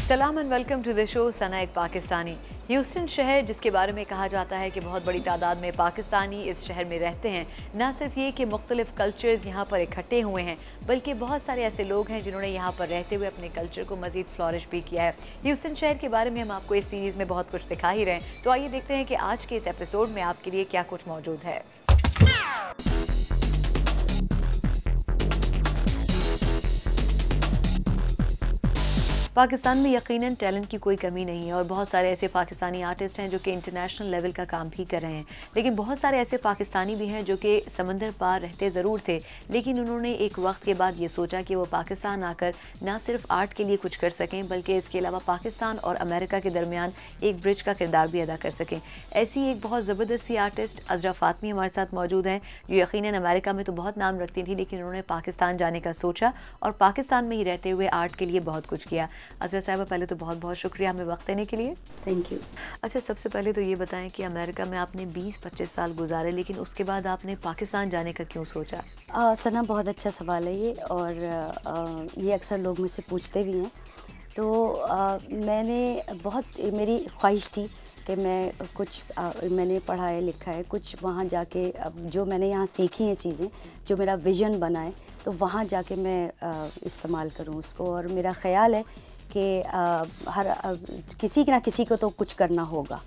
सलाम and welcome to the show Sana एक Pakistani. Houston शहर, जिसके बारे में कहा जाता है कि बहुत बड़ी तादाद में पाकिस्तानी इस शहर में रहते हैं, न सिर्फ ये कि मुख्तलिफ कल्चर्स यहाँ पर इकट्ठे हुए हैं, बल्कि बहुत सारे ऐसे लोग हैं जिन्होंने यहाँ पर रहते हुए अपने कल्चर को मज़ीद फ्लॉरिश भी किया है। ह्यूस्टन शहर के बारे में हम आपको इस सीरीज़ में बहुत कुछ दिखा ही रहे हैं, तो आइए देखते हैं कि आज के इस एपिसोड में आपके लिए क्या कुछ मौजूद है। पाकिस्तान में यकीनन टैलेंट की कोई कमी नहीं है और बहुत सारे ऐसे पाकिस्तानी आर्टिस्ट हैं जो कि इंटरनेशनल लेवल का काम भी कर रहे हैं, लेकिन बहुत सारे ऐसे पाकिस्तानी भी हैं जो कि समंदर पार रहते ज़रूर थे, लेकिन उन्होंने एक वक्त के बाद ये सोचा कि वो पाकिस्तान आकर ना सिर्फ आर्ट के लिए कुछ कर सकें, बल्कि इसके अलावा पाकिस्तान और अमेरिका के दरमियान एक ब्रिज का किरदार भी अदा कर सकें। ऐसी एक बहुत ज़बरदस्त सी आर्टिस्ट अज़रा फ़ातमी हमारे साथ मौजूद हैं, जो यकीनन अमेरिका में तो बहुत नाम रखती थी, लेकिन उन्होंने पाकिस्तान जाने का सोचा और पाकिस्तान में ही रहते हुए आर्ट के लिए बहुत कुछ किया। अज़रा साहिबा, पहले तो बहुत बहुत शुक्रिया हमें वक्त देने के लिए। Thank you. अच्छा, सबसे पहले तो ये बताएं कि अमेरिका में आपने 20-25 साल गुजारे, लेकिन उसके बाद आपने पाकिस्तान जाने का क्यों सोचा? सना, बहुत अच्छा सवाल है ये, और ये अक्सर लोग मुझसे पूछते भी हैं। तो मेरी ख्वाहिश थी कि मैं कुछ मैंने पढ़ा है लिखा है, कुछ वहाँ जाके जो मैंने यहाँ सीखी हैं चीज़ें, जो मेरा विज़न बना है, तो वहाँ जाके मैं इस्तेमाल करूँ उसको। और मेरा ख़्याल है कि किसी ना किसी को तो कुछ करना होगा,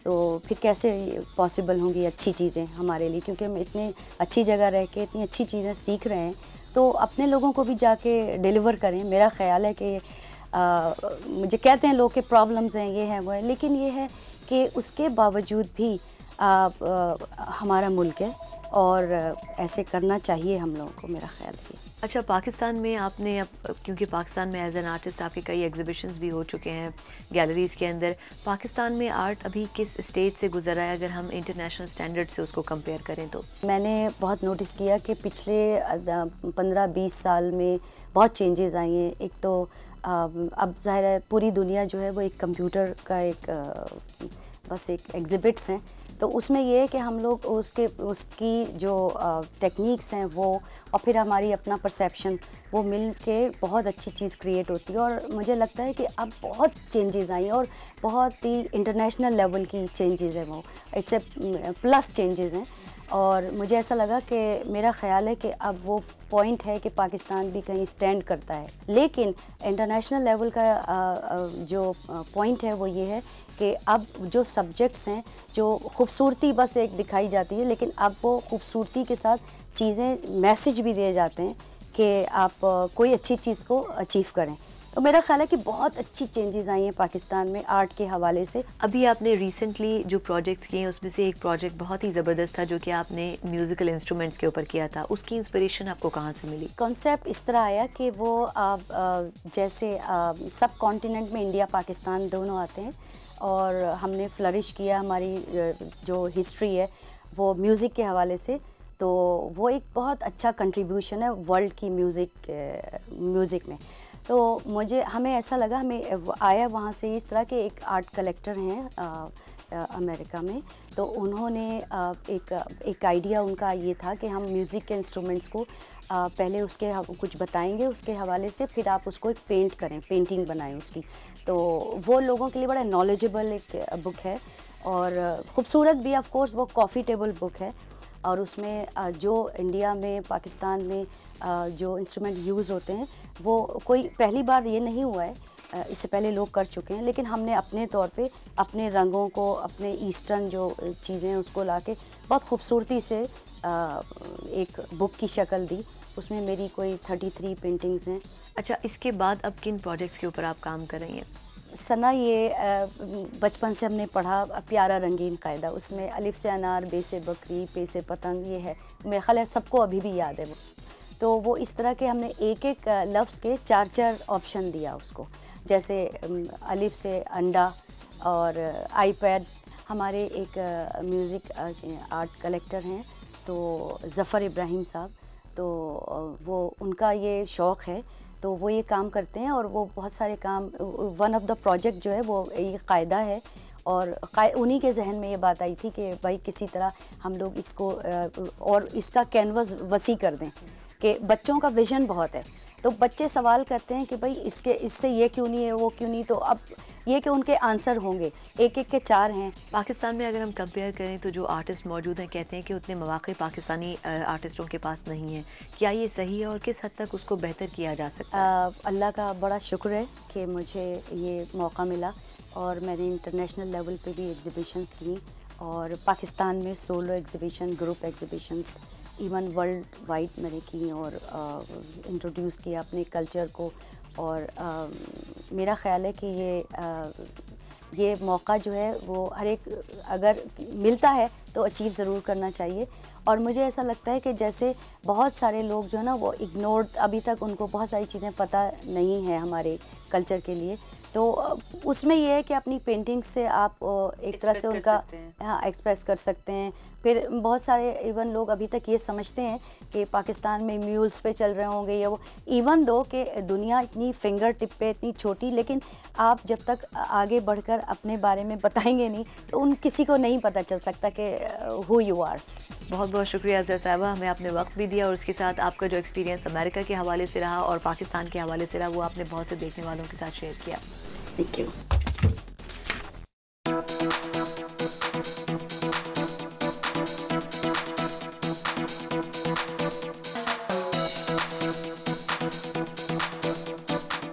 तो फिर कैसे पॉसिबल होंगी अच्छी चीज़ें हमारे लिए, क्योंकि हम इतने अच्छी जगह रह के इतनी अच्छी चीज़ें सीख रहे हैं, तो अपने लोगों को भी जाके डिलीवर करें। मेरा ख़्याल है कि मुझे कहते हैं लोग के प्रॉब्लम्स हैं, ये है वो है, लेकिन ये है कि उसके बावजूद भी हमारा मुल्क है और ऐसे करना चाहिए हम लोगों को, मेरा ख्याल है। अच्छा, पाकिस्तान में आपने क्योंकि पाकिस्तान में एज एन आर्टिस्ट आपके कई एग्जीबिशंस भी हो चुके हैं गैलरीज़ के अंदर, पाकिस्तान में आर्ट अभी किस स्टेज से गुजरा है अगर हम इंटरनेशनल स्टैंडर्ड से उसको कंपेयर करें तो? मैंने बहुत नोटिस किया कि पिछले 15-20 साल में बहुत चेंजेस आई हैं। एक तो अब ज़ाहिर है पूरी दुनिया जो है वो एक कंप्यूटर का बस एक एग्जिबिट्स हैं, तो उसमें ये है कि हम लोग उसकी जो टेक्निक्स हैं वो, और फिर हमारी अपना परसेप्शन, वो मिल के बहुत अच्छी चीज़ क्रिएट होती है। और मुझे लगता है कि अब बहुत चेंजेस आई और बहुत ही इंटरनेशनल लेवल की चेंजेस हैं, वो इट्स ए प्लस चेंजेस हैं। और मुझे ऐसा लगा कि मेरा ख़्याल है कि अब वो पॉइंट है कि पाकिस्तान भी कहीं स्टैंड करता है, लेकिन इंटरनेशनल लेवल का जो पॉइंट है वो ये है कि अब जो सब्जेक्ट्स हैं, जो खूबसूरती बस एक दिखाई जाती है, लेकिन अब वो खूबसूरती के साथ चीज़ें, मैसेज भी दिए जाते हैं कि आप कोई अच्छी चीज़ को अचीव करें। तो मेरा ख्याल है कि बहुत अच्छी चेंजेस आई हैं पाकिस्तान में आर्ट के हवाले से। अभी आपने रिसेंटली जो प्रोजेक्ट्स किए हैं उसमें से एक प्रोजेक्ट बहुत ही ज़बरदस्त था, जो कि आपने म्यूज़िकल इंस्ट्रूमेंट्स के ऊपर किया था। उसकी इंस्पिरेशन आपको कहाँ से मिली? कॉन्सेप्ट इस तरह आया कि वो जैसे सब कॉन्टिनेंट में इंडिया पाकिस्तान दोनों आते हैं, और हमने फ्लरिश किया, हमारी जो हिस्ट्री है वो म्यूज़िक के हवाले से, तो वो एक बहुत अच्छा कंट्रीब्यूशन है वर्ल्ड की म्यूज़िक में। तो हमें ऐसा लगा, हमें आया वहाँ से इस तरह के एक आर्ट कलेक्टर हैं अमेरिका में, तो उन्होंने एक आइडिया उनका ये था कि हम म्यूज़िक के इंस्ट्रूमेंट्स को पहले उसके कुछ बताएंगे, उसके हवाले से फिर आप उसको एक पेंटिंग बनाएं उसकी। तो वो लोगों के लिए बड़ा नॉलेजेबल एक बुक है और ख़ूबसूरत भी, ऑफ कोर्स वो कॉफ़ी टेबल बुक है। और उसमें जो इंडिया में, पाकिस्तान में जो इंस्ट्रूमेंट यूज़ होते हैं, वो कोई पहली बार ये नहीं हुआ है, इससे पहले लोग कर चुके हैं, लेकिन हमने अपने तौर पे अपने रंगों को, अपने ईस्टर्न जो चीज़ें हैं उसको लाके बहुत खूबसूरती से एक बुक की शक्ल दी। उसमें मेरी कोई 33 पेंटिंग्स हैं। अच्छा, इसके बाद अब किन प्रोजेक्ट्स के ऊपर आप काम कर रही हैं? सना, ये बचपन से हमने पढ़ा प्यारा रंगीन कायदा, उसमें अलिफ से अनार, बे से बकरी, पे से पतंग, ये है मेरा ख्याल है सबको अभी भी याद है वो। तो वो इस तरह के हमने एक एक लफ्ज़ के 4-4 ऑप्शन दिया उसको, जैसे अलिफ से अंडा और आईपैड। हमारे एक म्यूज़िक आर्ट कलेक्टर हैं, तो ज़फ़र इब्राहिम साहब, तो वो उनका ये शौक़ है, तो वो ये काम करते हैं और वो बहुत सारे काम, वन ऑफ द प्रोजेक्ट जो है वो ये कायदा है, और उन्हीं के जहन में ये बात आई थी कि भाई किसी तरह हम लोग इसको और इसका कैनवस वसी कर दें, कि बच्चों का विज़न बहुत है, तो बच्चे सवाल करते हैं कि भाई इससे ये क्यों नहीं है, वो क्यों नहीं, तो अब ये कि उनके आंसर होंगे, एक एक के 4 हैं। पाकिस्तान में अगर हम कंपेयर करें तो जो आर्टिस्ट मौजूद हैं कहते हैं कि उतने मौके पाकिस्तानी आर्टिस्टों के पास नहीं है, क्या ये सही है और किस हद तक उसको बेहतर किया जा सकता है? अल्लाह का बड़ा शुक्र है कि मुझे ये मौका मिला और मैंने इंटरनेशनल लेवल पे भी एग्ज़िबिशंस की और पाकिस्तान में solo exhibition, group exhibitions, even world wide मैंने की और इंट्रोड्यूस किया अपने कल्चर को। और मेरा ख़्याल है कि ये मौका जो है वो हर एक अगर मिलता है तो अचीव ज़रूर करना चाहिए। और मुझे ऐसा लगता है कि जैसे बहुत सारे लोग जो है ना वो इग्नोर्ड, अभी तक उनको बहुत सारी चीज़ें पता नहीं है हमारे कल्चर के लिए, तो उसमें ये है कि अपनी पेंटिंग से आप एक तरह से उनका एक्सप्रेस कर सकते हैं। फिर बहुत सारे इवन लोग अभी तक ये समझते हैं कि पाकिस्तान में म्यूल्स पे चल रहे होंगे या वो, इवन दो कि दुनिया इतनी फिंगर टिप पे इतनी छोटी, लेकिन आप जब तक आगे बढ़कर अपने बारे में बताएंगे नहीं तो उन किसी को नहीं पता चल सकता कि हु यू आर। बहुत बहुत शुक्रिया अज़ीज़ा साहिबा, हमें आपने वक्त भी दिया और उसके साथ आपका जो एक्सपीरियंस अमेरिका के हवाले से रहा और पाकिस्तान के हवाले से रहा वो आपने बहुत से देखने वालों के साथ शेयर किया। Thank you.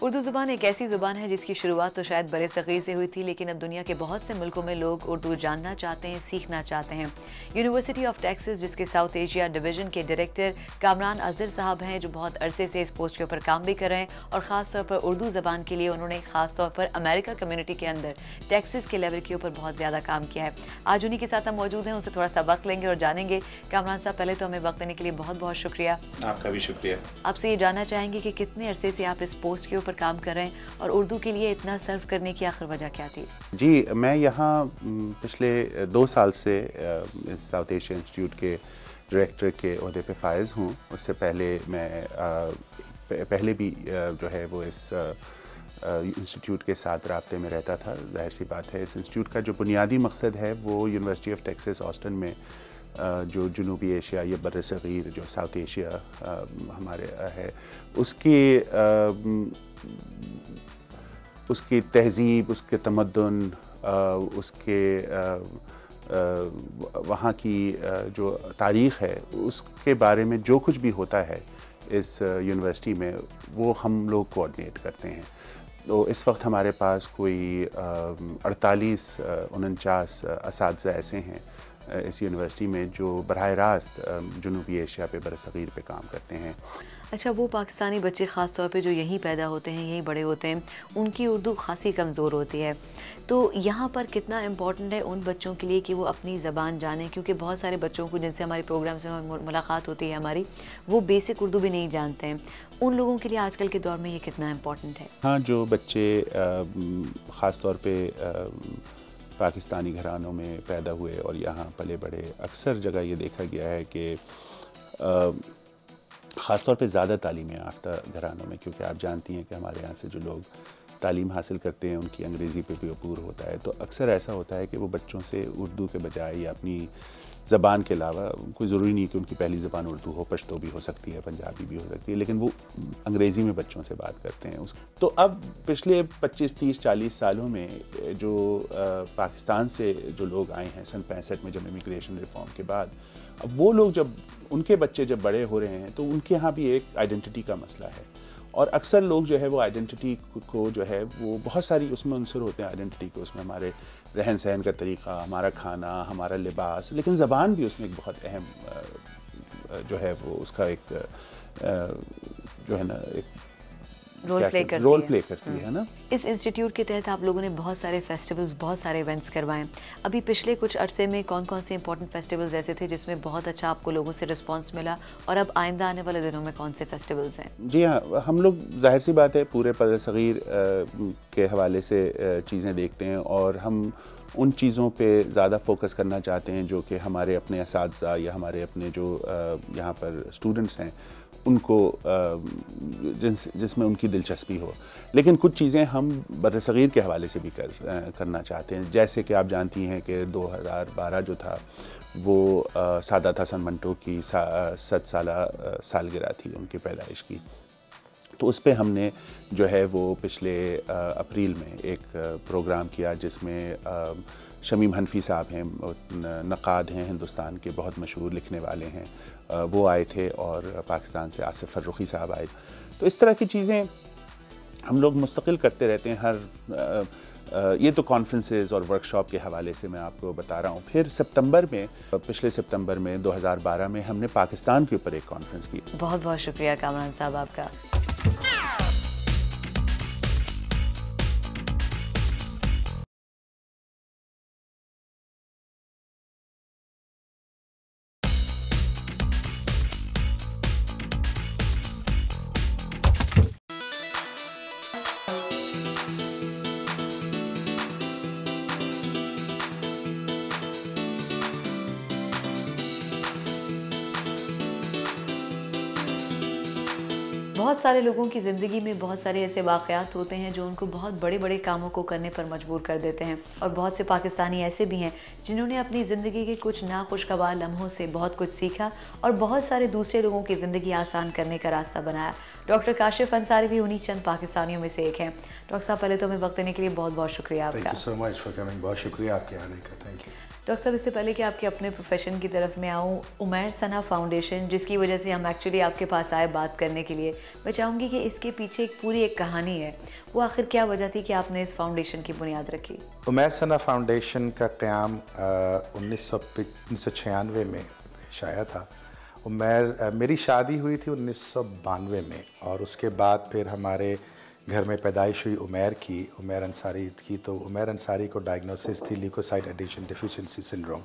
उर्दू ज़ुबान एक ऐसी ज़ुबान है जिसकी शुरुआत तो शायद बड़े सग़ीर से हुई थी, लेकिन अब दुनिया के बहुत से मुल्कों में लोग उर्दू जानना चाहते हैं, सीखना चाहते हैं। यूनिवर्सिटी ऑफ टेक्सास, जिसके साउथ एशिया डिवीज़न के डायरेक्टर कामरान अज़हर साहब हैं, जो बहुत अरसे से इस पोस्ट के ऊपर काम भी कर रहे हैं और ख़ास तौर पर उर्दू ज़बान के लिए उन्होंने ख़ास तौर पर अमेरिका कम्युनिटी के अंदर टेक्सास के लेवल के ऊपर बहुत ज़्यादा काम किया है। आज उन्हीं के साथ हम मौजूद हैं, उनसे थोड़ा सा वक्त लेंगे और जानेंगे। कामरान साहब, पहले तो हमें वक्त देने के लिए बहुत बहुत शुक्रिया। आपका भी शुक्रिया। आपसे ये जानना चाहेंगे कि कितने अरसे से आप इस पोस्ट के ऊपर काम कर रहे हैं और उर्दू के लिए इतना सर्व करने की आखिर वजह क्या थी? जी, मैं यहाँ पिछले 2 साल से साउथ एशिया इंस्टीट्यूट के डायरेक्टर के ओहदे पे फायज़ हूँ। उससे पहले मैं पहले भी जो है वो इस इंस्टीट्यूट के साथ राब्ते में रहता था। ज़ाहिर सी बात है, इस इंस्टीट्यूट का जो बुनियादी मकसद है वो यूनिवर्सिटी ऑफ टेक्सास ऑस्टिन में जो जनूबी एशिया या बर्र-ए-सग़ीर जो साउथ एशिया हमारे है उसकी तहज़ीब, उसके तमद्दुन, उसके वहाँ की जो तारीख़ है उसके बारे में जो कुछ भी होता है इस यूनिवर्सिटी में वो हम लोग कोऑर्डिनेट करते हैं। तो इस वक्त हमारे पास कोई 48-49 असातिज़ा ऐसे हैं इस यूनिवर्सिटी में जो बराह रास्त जनूबी एशिया पे बर्र-ए-सग़ीर पे काम करते हैं। अच्छा, वो पाकिस्तानी बच्चे ख़ास तौर पे जो यहीं पैदा होते हैं, यहीं बड़े होते हैं, उनकी उर्दू खासी कमज़ोर होती है, तो यहाँ पर कितना इम्पॉर्टेंट है उन बच्चों के लिए कि वो अपनी ज़बान जानें? क्योंकि बहुत सारे बच्चों को जिनसे हमारे प्रोग्राम्स में मुलाकात होती है हमारी, वो बेसिक उर्दू भी नहीं जानते हैं। उन लोगों के लिए आजकल के दौर में ये कितना इम्पॉर्टेंट है? हाँ, जो बच्चे ख़ास तौर पर पाकिस्तानी घरानों में पैदा हुए और यहाँ पले बड़े, अक्सर जगह ये देखा गया है कि ख़ास तौर पे ज़्यादा तालीम याफ्ता घरानों में, क्योंकि आप जानती हैं कि हमारे यहाँ से जो लोग तालीम हासिल करते हैं उनकी अंग्रेज़ी पे भी अबूर होता है, तो अक्सर ऐसा होता है कि वो बच्चों से उर्दू के बजाय या अपनी ज़बान के अलावा, कोई ज़रूरी नहीं कि उनकी पहली ज़बान उर्दू हो, पश्तो भी हो सकती है, पंजाबी भी हो सकती है, लेकिन वो अंग्रेज़ी में बच्चों से बात करते हैं। तो अब पिछले 25, 30, 40 सालों में जो पाकिस्तान से जो लोग आए हैं सन 65 में, जब इमिग्रेशन रिफॉर्म के बाद, अब वो लोग जब उनके बच्चे जब बड़े हो रहे हैं तो उनके यहाँ भी एक आइडेंटिटी का मसला है। और अक्सर लोग जो है वो आइडेंटिटी को जो है वो बहुत सारी उसमें अंसर होते हैं आइडेंटिटी के, उसमें हमारे रहन सहन का तरीक़ा, हमारा खाना, हमारा लिबास, लेकिन ज़बान भी उसमें एक बहुत अहम जो है वो उसका एक जो है ना एक रोल प्ले करती है ना। इस इंस्टीट्यूट के तहत आप लोगों ने बहुत सारे फेस्टिवल्स, बहुत सारे इवेंट्स करवाएं। अभी पिछले कुछ अरसे में कौन कौन से इंपॉर्टेंट फेस्टिवल्स ऐसे थे जिसमें बहुत अच्छा आपको लोगों से रिस्पांस मिला, और अब आइंदा आने वाले दिनों में कौन से फेस्टिवल्स हैं? जी हाँ, हम लोग ज़ाहिर सी बात है पूरे बर्र-ए-सग़ीर के हवाले से चीज़ें देखते हैं और हम उन चीज़ों पे ज़्यादा फोकस करना चाहते हैं जो कि हमारे अपने असातिज़ा या हमारे अपने जो यहाँ पर स्टूडेंट्स हैं उनको जिसमें उनकी दिलचस्पी हो। लेकिन कुछ चीज़ें हम बर्र-ए-सग़ीर के हवाले से भी करना चाहते हैं, जैसे कि आप जानती हैं कि 2012 जो था वो सादात हसन मंटो की 7 साला सालगिरह थी उनकी पैदाइश की। तो उस पे हमने जो है वो पिछले अप्रैल में एक प्रोग्राम किया जिसमें शमीम हनफी साहब हैं, नक़ाद हैं, हिंदुस्तान के बहुत मशहूर लिखने वाले हैं, वो आए थे और पाकिस्तान से आसिफ फ़र्रुखी साहब आए। तो इस तरह की चीज़ें हम लोग मुस्तकिल करते रहते हैं। ये तो कॉन्फ्रेंसेस और वर्कशॉप के हवाले से मैं आपको बता रहा हूँ। फिर सितंबर में, पिछले सितंबर में 2012 में हमने पाकिस्तान के ऊपर एक कॉन्फ्रेंस की। बहुत बहुत शुक्रिया कामरान साहब आपका। बहुत सारे लोगों की ज़िंदगी में बहुत सारे ऐसे वाक़यात होते हैं जो उनको बहुत बड़े बड़े कामों को करने पर मजबूर कर देते हैं, और बहुत से पाकिस्तानी ऐसे भी हैं जिन्होंने अपनी ज़िंदगी के कुछ नाखुशगवार लम्हों से बहुत कुछ सीखा और बहुत सारे दूसरे लोगों की ज़िंदगी आसान करने का रास्ता बनाया। डॉक्टर काशिफ अंसारी भी उन्हीं चंद पाकिस्तानियों में से एक हैं। डॉक्टर साहब, पहले तो हमें वक्त देने के लिए बहुत बहुत शुक्रिया आपका। Thank you so much for coming. बहुत शुक्रिया आपके आने का। Thank you. डॉक्टर साहब, इससे पहले कि आपके अपने प्रोफेशन की तरफ मैं आऊँ, उमैर सना फाउंडेशन, जिसकी वजह से हम एक्चुअली आपके पास आए बात करने के लिए, मैं चाहूँगी कि इसके पीछे एक पूरी एक कहानी है। वो आखिर क्या वजह थी कि आपने इस फाउंडेशन की बुनियाद रखी? उमैर सना फाउंडेशन का क़याम 1996 में शाया था। मेरी शादी हुई थी 1992 में, और उसके बाद फिर हमारे घर में पैदाइश हुई उमैर अंसारी की। तो उमैर अंसारी को डायग्नोसिस थी ल्यूकोसाइट एडिशन डेफिशिएंसी सिंड्रोम,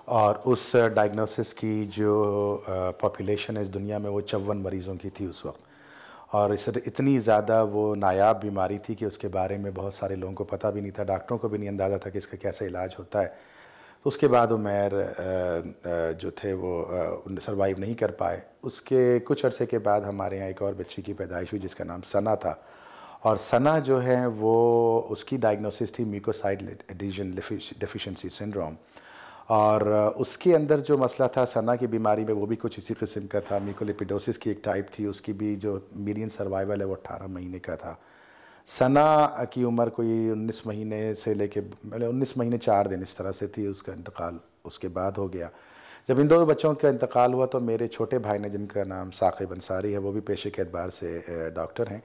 और उस डायग्नोसिस की जो पॉपुलेशन है इस दुनिया में वो 54 मरीज़ों की थी उस वक्त। और इस इतनी ज़्यादा वो नायाब बीमारी थी कि उसके बारे में बहुत सारे लोगों को पता भी नहीं था, डॉक्टरों को भी नहीं अंदाज़ा था कि इसका कैसा इलाज होता है। तो उसके बाद उमैर जो थे वो सर्वाइव नहीं कर पाए। उसके कुछ अरसे के बाद हमारे यहाँ एक और बच्ची की पैदाइश हुई जिसका नाम सना था, और सना जो है वो उसकी डायग्नोसिस थी म्यूकोसाइट एडिशन डेफिशिएंसी सिंड्रोम, और उसके अंदर जो मसला था सना की बीमारी में वो भी कुछ इसी किस्म का था। म्यूकोलिपिडोसिस की एक टाइप थी, उसकी भी जो मीडियन सर्वाइवल है वो 18 महीने का था। सना की उम्र कोई 19 महीने से लेके मतलब 19 महीने 4 दिन इस तरह से थी। उसका इंतकाल उसके बाद हो गया। जब इन दो बच्चों का इंतकाल हुआ तो मेरे छोटे भाई ने, जिनका नाम साकिब अंसारी है, वो भी पेशे के एतबार से डॉक्टर हैं,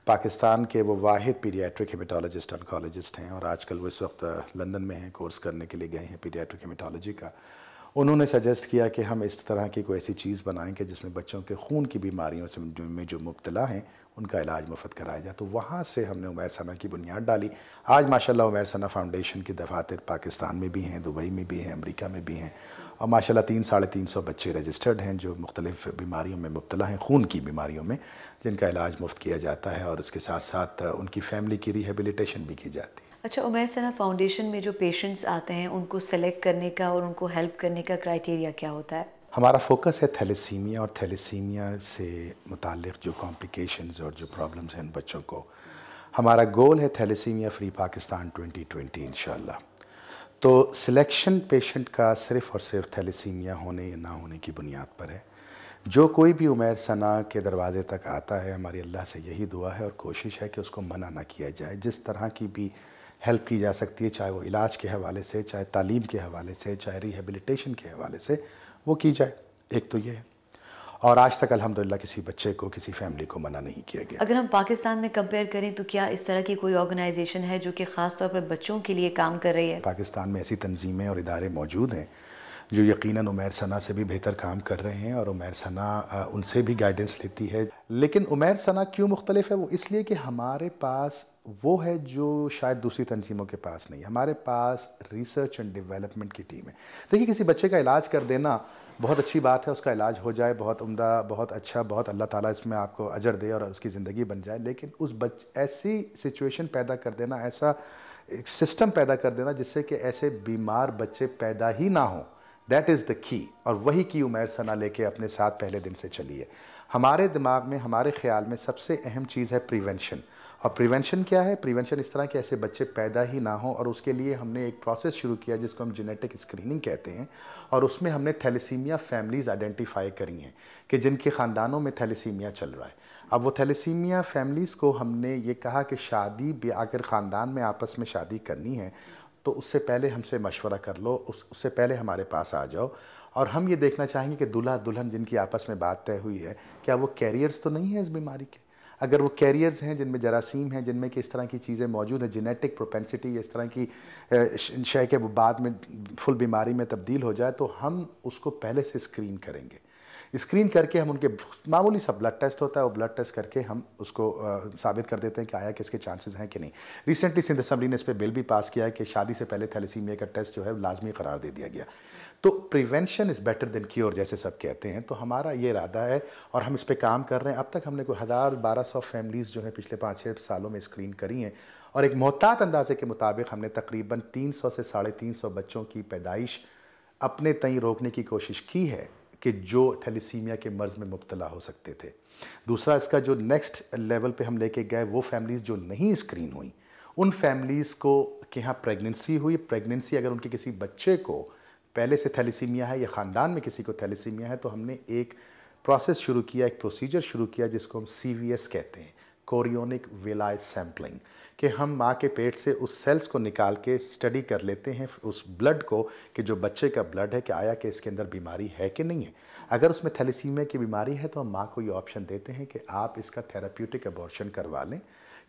पाकिस्तान के वो वाहिद पीडियाट्रिक हेमेटोलॉजिस्ट ऑन्कोलॉजिस्ट हैं, और आजकल वो इस वक्त लंदन में हैं, कोर्स करने के लिए गए हैं पीडियाट्रिक हेमेटोलॉजी का। उन्होंने सजेस्ट किया कि हम इस तरह की कोई ऐसी चीज़ बनाएं कि जिसमें बच्चों के खून की बीमारियों से में जो मुब्तला हैं उनका इलाज मुफ्त कराया जाए। तो वहाँ से हमने उमैर सना की बुनियाद डाली। आज माशाल्लाह उमैर सना फाउंडेशन की दफातर पाकिस्तान में भी हैं, दुबई में भी हैं, अमेरिका में भी हैं, और माशाल्लाह 300-350 बच्चे रजिस्टर्ड हैं जो मुख्तलिफ़ बीमारियों में मुब्तला हैं, खून की बीमारियों में, जिनका इलाज मुफ्त किया जाता है, और उसके साथ साथ उनकी फैमिली की रिहेबिलिटेशन भी की जाती है। अच्छा, उमैर सना फाउंडेशन में जो पेशेंट्स आते हैं उनको सेलेक्ट करने का और उनको हेल्प करने का क्राइटेरिया क्या होता है? हमारा फोकस है थैलेसीमिया, और थैलेसीमिया से मुताल्लिक़ जो कॉम्प्लिकेशंस और जो प्रॉब्लम्स हैं उन बच्चों को। हमारा गोल है थैलेसीमिया फ्री पाकिस्तान 2020 इंशाल्लाह। तो सिलेक्शन पेशेंट का सिर्फ़ और सिर्फ थैलेसीमिया होने या ना होने की बुनियाद पर है। जो कोई भी उमैर सना के दरवाज़े तक आता है, हमारी अल्लाह से यही दुआ है और कोशिश है कि उसको मना ना किया जाए। जिस तरह की भी हेल्प की जा सकती है, चाहे वो इलाज के हवाले से, चाहे तालीम के हवाले से, चाहे रिहेबिलिटेशन के हवाले से, वो की जाए। एक तो ये है, और आज तक अल्हम्दुलिल्लाह किसी बच्चे को, किसी फैमिली को मना नहीं किया गया। अगर हम पाकिस्तान में कंपेयर करें तो क्या इस तरह की कोई ऑर्गेनाइजेशन है जो कि ख़ास तौर पर बच्चों के लिए काम कर रही है? पाकिस्तान में ऐसी तंजीमें और इदारे मौजूद हैं जो यकीनन उमैर सना से भी बेहतर काम कर रहे हैं, और उमैर सना उनसे भी गाइडेंस लेती है। लेकिन उमैर सना क्यों मुख्तलिफ है? वो इसलिए कि हमारे पास वो है जो शायद दूसरी तंजीमों के पास नहीं। हमारे पास रिसर्च एंड डेवलपमेंट की टीम है। देखिए, किसी बच्चे का इलाज कर देना बहुत अच्छी बात है, उसका इलाज हो जाए, बहुत उम्दा, बहुत अच्छा, बहुत अल्लाह ताला इसमें आपको अजर दे और उसकी ज़िंदगी बन जाए। लेकिन उस ऐसी सिचुएशन पैदा कर देना, ऐसा एक सिस्टम पैदा कर देना जिससे कि ऐसे बीमार बच्चे पैदा ही ना हो, दैट इज़ द की। और वही की उमैर सना लेके अपने साथ पहले दिन से चली है। हमारे दिमाग में, हमारे ख्याल में सबसे अहम चीज़ है प्रिवेंशन, और प्रिवेंशन क्या है? प्रिवेंशन इस तरह के ऐसे बच्चे पैदा ही ना हो, और उसके लिए हमने एक प्रोसेस शुरू किया जिसको हम जेनेटिक स्क्रीनिंग कहते हैं, और उसमें हमने थैलेसीमिया फैमिलीज़ आइडेंटिफाई करी हैं कि जिनके ख़ानदानों में थैलेसीमिया चल रहा है। अब वो थैलेसीमिया फैमिलीज़ को हमने ये कहा कि शादी भी अगर ख़ानदान में आपस में शादी करनी है तो उससे पहले हमसे मशवरा कर लो, उससे पहले हमारे पास आ जाओ, और हम ये देखना चाहेंगे कि दूल्हा दुल्हन जिनकी आपस में बात तय हुई है क्या वो कैरियर्स तो नहीं है इस बीमारी के। अगर वो कैरियर्स हैं जिनमें जरासीम हैं, जिनमें कि इस तरह की चीज़ें मौजूद हैं, जेनेटिक प्रोपेंसिटी इस तरह की शय के वो बाद में फुल बीमारी में तब्दील हो जाए, तो हम उसको पहले से स्क्रीन करेंगे। स्क्रीन करके हम उनके मामूली सा ब्लड टेस्ट होता है, वो ब्लड टेस्ट करके हम उसको साबित कर देते हैं कि आया किसके चांसेस हैं कि नहीं। रिसेंटली सिंध असेंबली ने इस पर बिल भी पास किया है कि शादी से पहले थैलेसीमिया का टेस्ट जो है लाजमी करार दे दिया गया। तो prevention is better than cure जैसे सब कहते हैं। तो हमारा ये इरादा है और हम इस पर काम कर रहे हैं। अब तक हमने कोई 1000-1200 फैमिलीज़ जो है पिछले 5-6 सालों में स्क्रीन करी हैं, और एक मोहतात अंदाजे के मुताबिक हमने तकरीबन 300 से 350 बच्चों की पैदाइश अपने तय रोकने की कोशिश की है कि जो थैलेसीमिया के मर्ज़ में मुब्तला हो सकते थे। दूसरा, इसका जो नेक्स्ट लेवल पे हम लेके गए, वो फैमिलीज़ जो नहीं स्क्रीन हुई, उन फैमिलीज़ को कि यहाँ प्रेगनेंसी हुई, प्रेगनेंसी अगर उनके किसी बच्चे को पहले से थैलेसीमिया है या ख़ानदान में किसी को थैलेसीमिया है, तो हमने एक प्रोसेस शुरू किया, एक प्रोसीजर शुरू किया जिसको हम CVS कहते हैं, कोरियोनिक विलाई सैम्पलिंग, कि हम माँ के पेट से उस सेल्स को निकाल के स्टडी कर लेते हैं उस ब्लड को कि जो बच्चे का ब्लड है कि आया कि इसके अंदर बीमारी है कि नहीं है। अगर उसमें थैलेसीमिया की बीमारी है तो हम माँ को ये ऑप्शन देते हैं कि आप इसका थेराप्यूटिक अबॉर्शन करवा लें,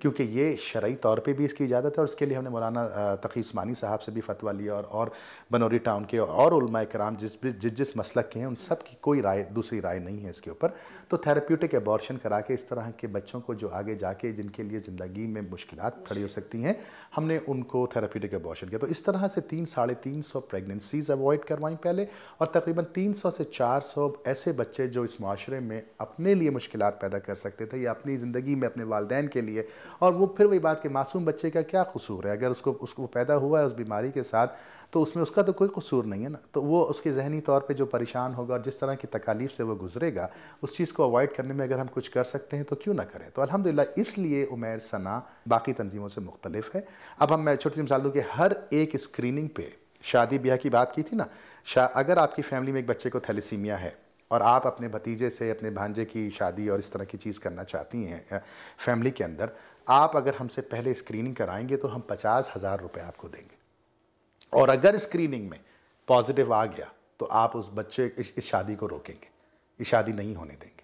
क्योंकि ये शरई तौर पे भी इसकी इजाज़त है। और इसके लिए हमने मौलाना तकी उस्मानी साहब से भी फतवा लिया, और बनौरी टाउन के और उलमाए कराम जिस मसलक के हैं उन सब की कोई राय, दूसरी राय नहीं है इसके ऊपर। तो थेराप्यूटिक एबॉर्शन करा के इस तरह के बच्चों को जो आगे जाके जिनके लिए ज़िंदगी में मुश्किलात खड़ी हो सकती हैं, हमने उनको थेराप्यूटिक एबॉर्शन किया। तो इस तरह से 300-350 प्रेगनेंसीज़ अवॉइड करवाई पहले, और तकरीबन 300 से 400 ऐसे बच्चे जो इस माशरे में अपने लिए मुश्किलात पैदा कर सकते थे या अपनी ज़िंदगी में अपने वालिदैन के लिए। और वो फिर वही बात कि मासूम बच्चे का क्या कसूर है, अगर उसको पैदा हुआ है उस बीमारी के साथ, तो उसमें उसका तो कोई कसूर नहीं है ना। तो वो उसके जहनी तौर पे जो परेशान होगा और जिस तरह की तकालीफ से वो गुजरेगा, उस चीज़ को अवॉइड करने में अगर हम कुछ कर सकते हैं तो क्यों ना करें। तो अल्हम्दुलिल्लाह इसलिए उमैर सना बाकी तंजीमों से मुख्तलिफ है। अब मैं छोटी सी मिसाल दूँ कि हर एक स्क्रीनिंग पे, शादी ब्याह की बात की थी ना, अगर आपकी फैमिली में एक बच्चे को थैलेसीमिया है और आप अपने भतीजे से अपने भांजे की शादी और इस तरह की चीज़ करना चाहती हैं फैमिली के अंदर, आप अगर हमसे पहले स्क्रीनिंग कराएंगे तो हम 50,000 रुपये आपको देंगे। और अगर स्क्रीनिंग में पॉजिटिव आ गया तो आप उस बच्चे इस शादी को रोकेंगे, ये शादी नहीं होने देंगे।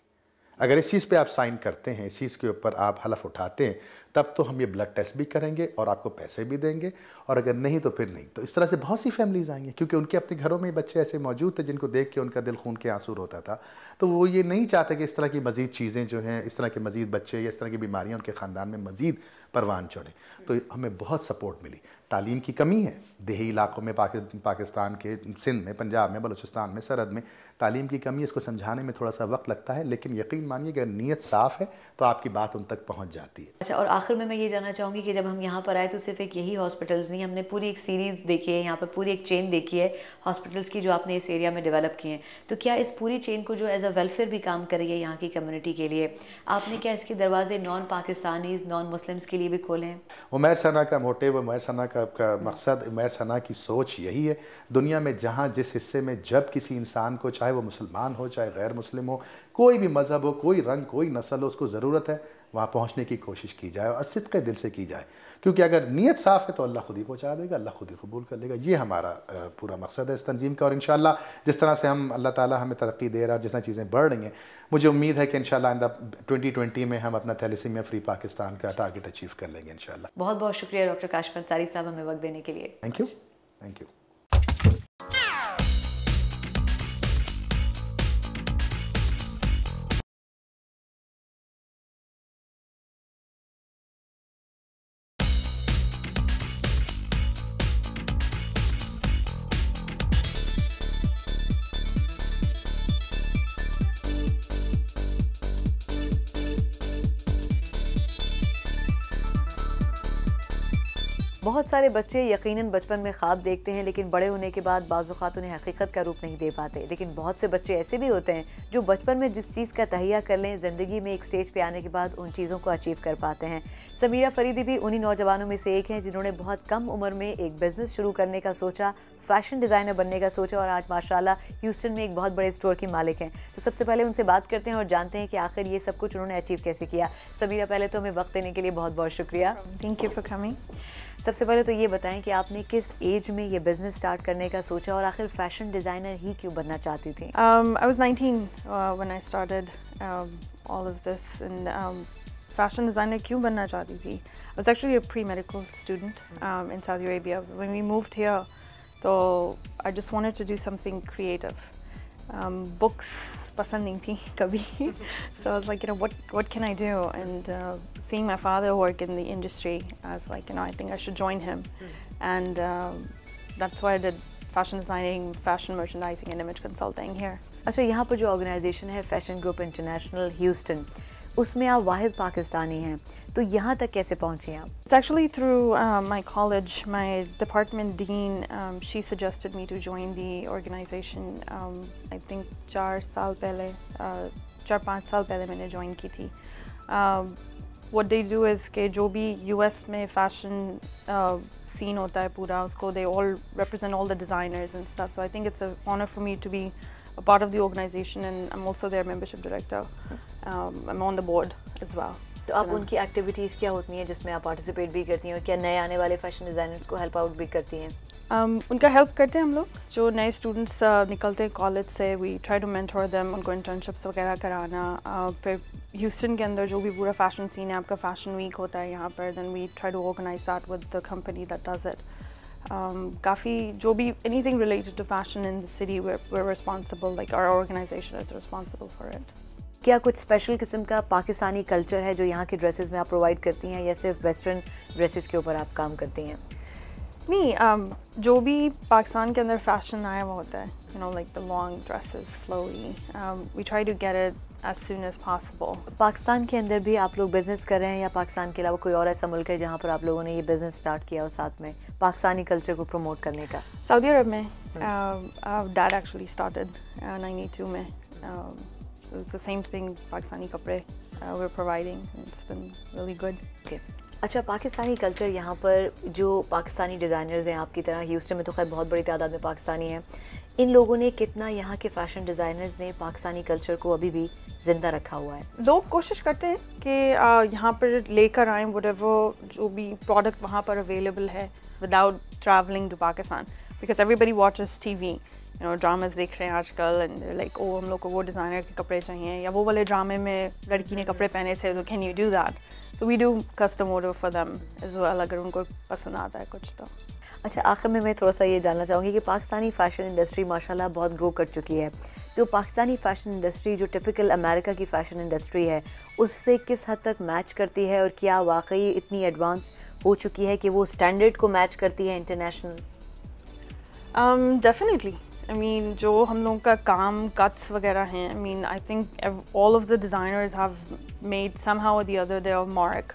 अगर इस चीज़ पे आप साइन करते हैं, इस चीज़ के ऊपर आप हलफ उठाते हैं, तब तो हम ये ब्लड टेस्ट भी करेंगे और आपको पैसे भी देंगे, और अगर नहीं तो फिर नहीं। तो इस तरह से बहुत सी फैमिलीज़ आएंगी, क्योंकि उनके अपने घरों में बच्चे ऐसे मौजूद थे जिनको देख के उनका दिल खून के आंसू होता था। तो वो ये नहीं चाहते कि इस तरह की मज़ीद चीज़ें जो हैं, इस तरह के मज़ीद बच्चे या इस तरह की बीमारियाँ उनके ख़ानदान में मज़ीद परवान चढ़ें। तो हमें बहुत सपोर्ट मिली। तालीम की कमी है देही इलाकों में, पाकिस्तान के सिंध में, पंजाब में, बलूचिस्तान में, सरहद में तालीम की कमी है। इसको समझाने में थोड़ा सा वक्त लगता है, लेकिन यकीन मानिए कि अगर नीयत साफ़ है तो आपकी बात उन तक पहुंच जाती है। अच्छा, और आखिर में मैं ये जानना चाहूँगी कि जब हम यहाँ पर आए तो सिर्फ एक यही हॉस्पिटल्स नहीं, हमने पूरी एक सीरीज़ देखी है, यहाँ पर पूरी एक चेन देखी है हॉस्पिटल्स की जो आपने इस एरिया में डेवलप किए हैं। तो क्या इस पूरी चेन को जो एज अ वेलफेयर भी काम कर रही है यहाँ की कम्युनिटी के लिए, आपने क्या इसके दरवाजे नॉन पाकिस्तानीज़, नॉन मुस्लिम्स के लिए भी खोले हैं? उमैर सना का मोटिव, उमैर सना का मकसद, उमैर सना की सोच यही है। दुनिया में जहाँ जिस हिस्से में जब किसी इंसान को, चाहे वो मुसलमान हो चाहे गैर मुस्लिम हो, कोई भी मज़हब हो, कोई रंग, कोई नस्ल हो, उसको ज़रूरत है वहाँ पहुँचने की कोशिश की जाए और सिद्क़े दिल से की जाए। क्योंकि अगर नीयत साफ़ है तो अल्लाह खुद ही पहुँचा देगा, अल्लाह खुद ही कबूल कर लेगा। ये हमारा पूरा मकसद है इस तंजीम का। और इंशाअल्लाह जिस तरह से हम, अल्लाह ताला हमें तरक्की दे रहा है, जिस तरह चीज़ें बढ़ रही हैं, मुझे उम्मीद है कि इंशाअल्लाह आइंदा 2020 में हम अपना थैलेसीमिया फ्री पाकिस्तान का टारगेट अचीव कर लेंगे इंशाअल्लाह। बहुत बहुत शुक्रिया डॉक्टर काशिफ अंसारी साहब हमें वक्त देने के लिए। Thank you, thank you. बहुत सारे बच्चे यकीनन बचपन में ख्वाब देखते हैं, लेकिन बड़े होने के बाद बाज़ औक़ात उन्हें हकीकत का रूप नहीं दे पाते। लेकिन बहुत से बच्चे ऐसे भी होते हैं जो बचपन में जिस चीज़ का तहिया कर लें, ज़िंदगी में एक स्टेज पे आने के बाद उन चीज़ों को अचीव कर पाते हैं। समीरा फरीदी भी उन्हीं नौजवानों में से एक हैं जिन्होंने बहुत कम उम्र में एक बिज़नेस शुरू करने का सोचा, फैशन डिज़ाइनर बनने का सोचा और आज माशाल्लाह ह्यूस्टन में एक बहुत बड़े स्टोर की मालिक हैं। तो सबसे पहले उनसे बात करते हैं और जानते हैं कि आखिर ये सब कुछ उन्होंने अचीव कैसे किया। समीरा, पहले तो हमें वक्त देने के लिए बहुत बहुत शुक्रिया। Thank you for coming. सबसे पहले तो ये बताएं कि आपने किस एज में ये बिज़नेस स्टार्ट करने का सोचा और आखिर फैशन डिज़ाइनर ही क्यों बनना चाहती थी? I was 19 when I started all of this, and fashion designer क्यों बनना चाहती थी? I was actually a pre-medical student in Saudi Arabia. When we moved here, so I just wanted to do something creative. Books पसंद नहीं थी कभी, so I was like, what can I do? And seeing my father work in the industry, I was like, I think I should join him, and that's why I did fashion designing, fashion merchandising, and image consulting here. अच्छा, यहाँ पर जो organisation है fashion group international Houston, उसमें आप वाहिद पाकिस्तानी हैं, तो यहाँ तक कैसे पहुँची आप? It's actually through my college. My department dean, she suggested me to join the organization. I think 4-5 साल पहले मैंने join की थी. What they do is कि जो भी US में fashion scene होता है पूरा, उसको they all represent all the designers and stuff. So I think it's an honor for me to be a part of the organization, and I'm also their membership director. I'm on the board as well. तो आप उनकी activities क्या होती हैं जिसमें आप participate भी करती हैं और क्या नए आने वाले फैशन डिज़ाइनर्स को हेल्प आउट भी करती हैं? उनका हेल्प करते हैं हम लोग। जो नए स्टूडेंट्स निकलते हैं कॉलेज से, we try to mentor them, उनको इंटर्नशिप्स वगैरह कराना। फिर ह्यूस्टन के अंदर जो भी पूरा फैशन सीन है, आपका फैशन वीक होता है यहाँ पर, then we try to organise that with the company that does it. काफ़ी जो भी anything related to fashion in the city, we're responsible, like our organization is responsible for it. क्या कुछ स्पेशल किस्म का पाकिस्तानी कल्चर है जो यहाँ के ड्रेसेस में आप प्रोवाइड करती हैं, या सिर्फ वेस्टर्न ड्रेसेस के ऊपर आप काम करती हैं? नहीं, जो भी पाकिस्तान के अंदर फैशन आया हुआ होता है, like the long dresses, flowy, we try to get it as soon as possible. Pakistan के अंदर भी आप लोग बिजनेस कर रहे हैं या पाकिस्तान के अलावा कोई और ऐसा मुल्क है जहाँ पर आप लोगों ने ये बिजनेस स्टार्ट किया और साथ में पाकिस्तानी कल्चर को प्रमोट करने का? सऊदी अरब में डैड एक्चुअली स्टार्टेड 92 में. It's the same thing, Pakistani कपड़े we're providing. It's been really good. Okay. अच्छा, पाकिस्तानी कल्चर यहाँ पर जो पाकिस्तानी डिज़ाइनर्स हैं आपकी तरह, ह्यूस्टन में तो खैर बहुत बड़ी तादाद में पाकिस्तानी हैं, इन लोगों ने कितना यहाँ के फैशन डिज़ाइनर्स ने पाकिस्तानी कल्चर को अभी भी ज़िंदा रखा हुआ है? लोग कोशिश करते हैं कि यहाँ पर लेकर आएँ whatever जो भी प्रोडक्ट वहाँ पर अवेलेबल है without traveling to Pakistan, because everybody watches TV. Dramas देख रहे हैं आजकल, एंड लाइक हम लोग को वो डिज़ाइनर के कपड़े चाहिए, या वो वाले ड्रामे में लड़की ने कपड़े पहने थे, तो can you do that? So we do custom order for them as well, अगर उनको पसंद आता है कुछ तो। अच्छा, आखिर में मैं थोड़ा सा ये जानना चाहूँगी कि पाकिस्तानी फ़ैशन इंडस्ट्री माशाल्लाह बहुत ग्रो कर चुकी है, तो पाकिस्तानी फ़ैशन इंडस्ट्री जो टिपिकल अमेरिका की फ़ैशन इंडस्ट्री है उससे किस हद तक मैच करती है, और क्या वाकई इतनी एडवांस हो चुकी है कि वो स्टैंडर्ड को मैच करती है इंटरनेशनल? डेफिनेटली, I mean, जो हम लोगों का काम कट्स वगैरह हैं, I mean, I think all of the designers have made somehow or the other their mark.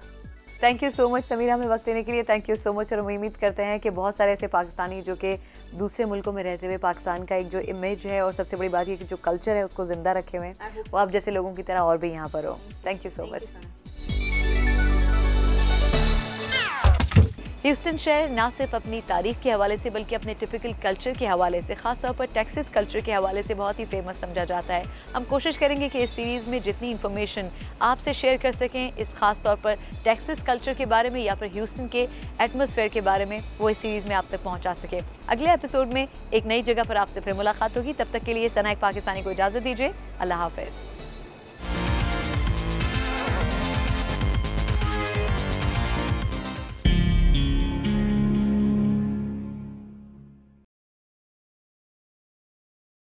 Thank you so much Samira, हमें वक्त देने के लिए थैंक यू सो मच। और हम उम्मीद करते हैं कि बहुत सारे ऐसे पाकिस्तानी जो कि दूसरे मुल्कों में रहते हुए पाकिस्तान का एक जो इमेज है और सबसे बड़ी बात ये कि जो कल्चर है उसको ज़िंदा रखे हुए हैं, वो आप जैसे लोगों की तरह और भी यहाँ पर हो। Thank you so much. Houston शहर ना सिर्फ अपनी तारीख के हवाले से बल्कि अपने टिपिकल कल्चर के हवाले से, ख़ास तौर पर टेक्सास कल्चर के हवाले से बहुत ही फेमस समझा जाता है। हम कोशिश करेंगे कि इस सीरीज़ में जितनी इन्फॉर्मेशन आपसे शेयर कर सकें इस ख़ास तौर पर टेक्सास कल्चर के बारे में या फिर ह्यूस्टन के एटमॉस्फेयर के बारे में, वो इस सीरीज़ में आप तक पहुँचा सके। अगले एपिसोड में एक नई जगह पर आपसे फिर मुलाकात होगी। तब तक के लिए सना एक पाकिस्तानी को इजाज़त दीजिए। अल्लाह हाफ़िज़।